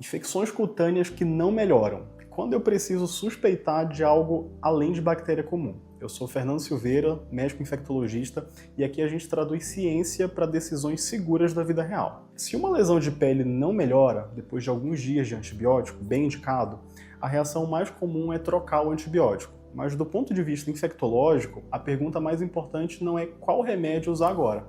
Infecções cutâneas que não melhoram. Quando eu preciso suspeitar de algo além de bactéria comum. Eu sou Fernando Silveira, médico infectologista, e aqui a gente traduz ciência para decisões seguras da vida real. Se uma lesão de pele não melhora depois de alguns dias de antibiótico, bem indicado, a reação mais comum é trocar o antibiótico. Mas do ponto de vista infectológico, a pergunta mais importante não é qual remédio usar agora.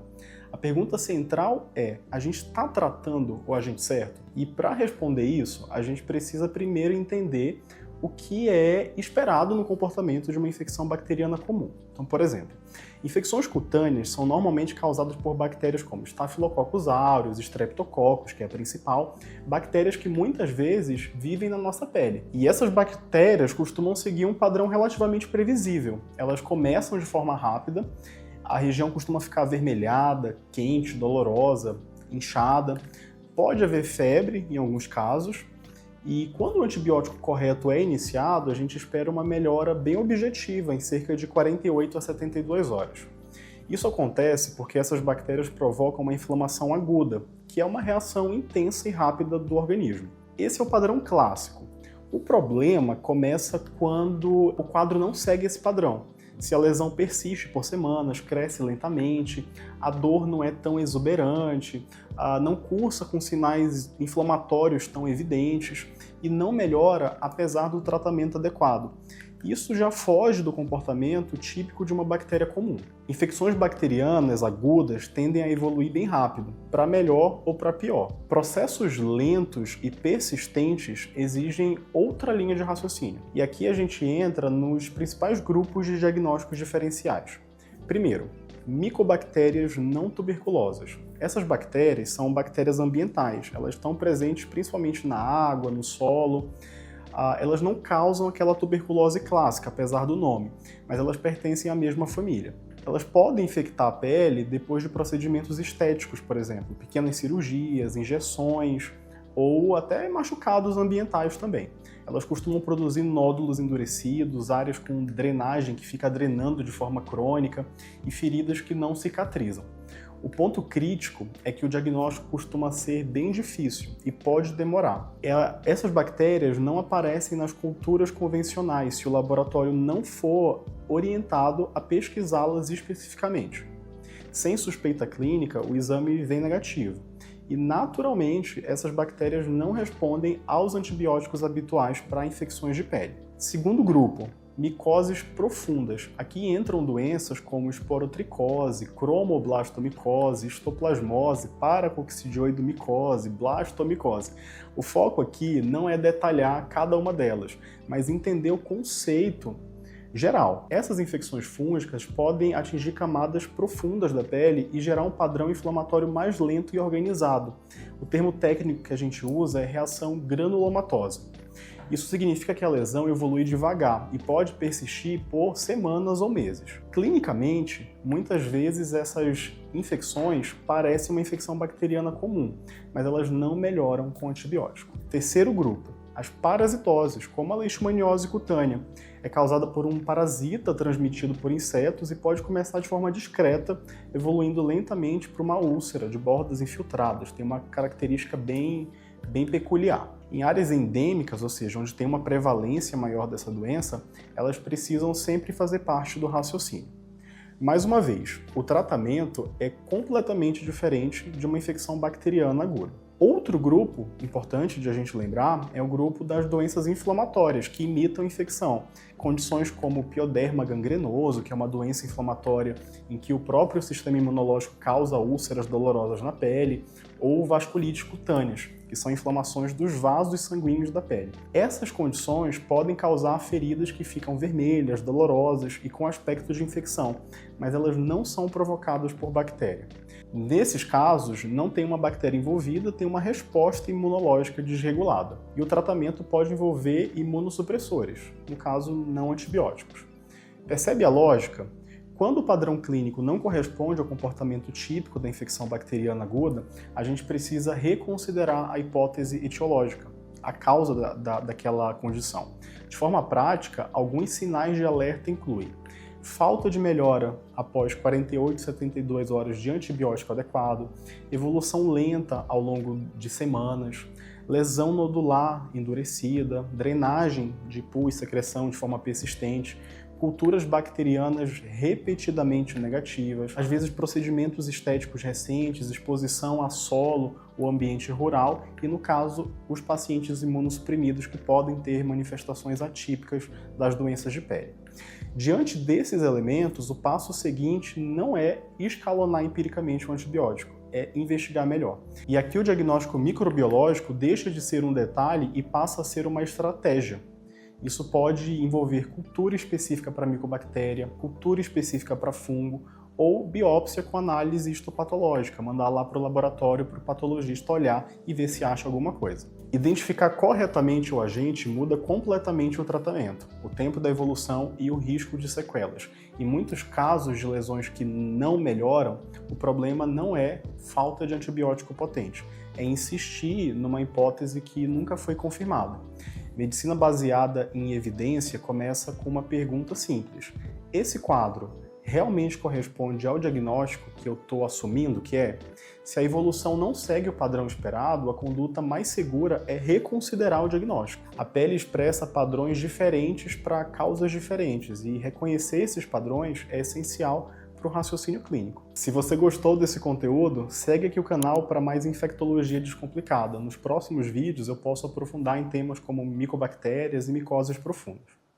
A pergunta central é, a gente está tratando o agente certo? E para responder isso, a gente precisa primeiro entender o que é esperado no comportamento de uma infecção bacteriana comum. Então, por exemplo, infecções cutâneas são normalmente causadas por bactérias como Staphylococcus aureus, Streptococcus, que é a principal, bactérias que muitas vezes vivem na nossa pele. E essas bactérias costumam seguir um padrão relativamente previsível. Elas começam de forma rápida, a região costuma ficar avermelhada, quente, dolorosa, inchada, pode haver febre em alguns casos, e quando o antibiótico correto é iniciado, a gente espera uma melhora bem objetiva em cerca de 48 a 72 horas. Isso acontece porque essas bactérias provocam uma inflamação aguda, que é uma reação intensa e rápida do organismo. Esse é o padrão clássico. O problema começa quando o quadro não segue esse padrão. Se a lesão persiste por semanas, cresce lentamente, a dor não é tão exuberante, não cursa com sinais inflamatórios tão evidentes e não melhora apesar do tratamento adequado. Isso já foge do comportamento típico de uma bactéria comum. Infecções bacterianas agudas tendem a evoluir bem rápido, para melhor ou para pior. Processos lentos e persistentes exigem outra linha de raciocínio. E aqui a gente entra nos principais grupos de diagnósticos diferenciais. Primeiro, micobactérias não tuberculosas. Essas bactérias são bactérias ambientais, elas estão presentes principalmente na água, no solo. Elas não causam aquela tuberculose clássica, apesar do nome, mas elas pertencem à mesma família. Elas podem infectar a pele depois de procedimentos estéticos, por exemplo, pequenas cirurgias, injeções ou até machucados ambientais também. Elas costumam produzir nódulos endurecidos, áreas com drenagem que fica drenando de forma crônica e feridas que não cicatrizam. O ponto crítico é que o diagnóstico costuma ser bem difícil e pode demorar. Essas bactérias não aparecem nas culturas convencionais se o laboratório não for orientado a pesquisá-las especificamente. Sem suspeita clínica, o exame vem negativo. E, naturalmente, essas bactérias não respondem aos antibióticos habituais para infecções de pele. Segundo grupo, micoses profundas. Aqui entram doenças como esporotricose, cromoblastomicose, histoplasmose, paracoccidioidomicose, blastomicose. O foco aqui não é detalhar cada uma delas, mas entender o conceito geral. Essas infecções fúngicas podem atingir camadas profundas da pele e gerar um padrão inflamatório mais lento e organizado. O termo técnico que a gente usa é reação granulomatose. Isso significa que a lesão evolui devagar e pode persistir por semanas ou meses. Clinicamente, muitas vezes essas infecções parecem uma infecção bacteriana comum, mas elas não melhoram com antibiótico. Terceiro grupo, as parasitoses, como a leishmaniose cutânea. É causada por um parasita transmitido por insetos e pode começar de forma discreta, evoluindo lentamente para uma úlcera de bordas infiltradas. Tem uma característica bem peculiar. Em áreas endêmicas, ou seja, onde tem uma prevalência maior dessa doença, elas precisam sempre fazer parte do raciocínio. Mais uma vez, o tratamento é completamente diferente de uma infecção bacteriana aguda. Outro grupo importante de a gente lembrar é o grupo das doenças inflamatórias que imitam infecção. Condições como pioderma gangrenoso, que é uma doença inflamatória em que o próprio sistema imunológico causa úlceras dolorosas na pele, ou vasculites cutâneas, que são inflamações dos vasos sanguíneos da pele. Essas condições podem causar feridas que ficam vermelhas, dolorosas e com aspecto de infecção, mas elas não são provocadas por bactéria. Nesses casos, não tem uma bactéria envolvida, tem uma resposta imunológica desregulada. E o tratamento pode envolver imunossupressores, no caso, não antibióticos. Percebe a lógica? Quando o padrão clínico não corresponde ao comportamento típico da infecção bacteriana aguda, a gente precisa reconsiderar a hipótese etiológica, a causa daquela condição. De forma prática, alguns sinais de alerta incluem falta de melhora após 48 a 72 horas de antibiótico adequado, evolução lenta ao longo de semanas, lesão nodular endurecida, drenagem de pus, secreção de forma persistente, culturas bacterianas repetidamente negativas, às vezes procedimentos estéticos recentes, exposição a solo ou ambiente rural e, no caso, os pacientes imunossuprimidos que podem ter manifestações atípicas das doenças de pele. Diante desses elementos, o passo seguinte não é escalonar empiricamente o antibiótico, é investigar melhor. E aqui o diagnóstico microbiológico deixa de ser um detalhe e passa a ser uma estratégia. Isso pode envolver cultura específica para micobactéria, cultura específica para fungo, ou biópsia com análise histopatológica, mandar lá para o laboratório para o patologista olhar e ver se acha alguma coisa. Identificar corretamente o agente muda completamente o tratamento, o tempo da evolução e o risco de sequelas. Em muitos casos de lesões que não melhoram, o problema não é falta de antibiótico potente, é insistir numa hipótese que nunca foi confirmada. Medicina baseada em evidência começa com uma pergunta simples: esse quadro realmente corresponde ao diagnóstico que eu estou assumindo que é? Se a evolução não segue o padrão esperado, a conduta mais segura é reconsiderar o diagnóstico. A pele expressa padrões diferentes para causas diferentes e reconhecer esses padrões é essencial para o raciocínio clínico. Se você gostou desse conteúdo, segue aqui o canal para mais infectologia descomplicada. Nos próximos vídeos eu posso aprofundar em temas como micobactérias e micoses profundas.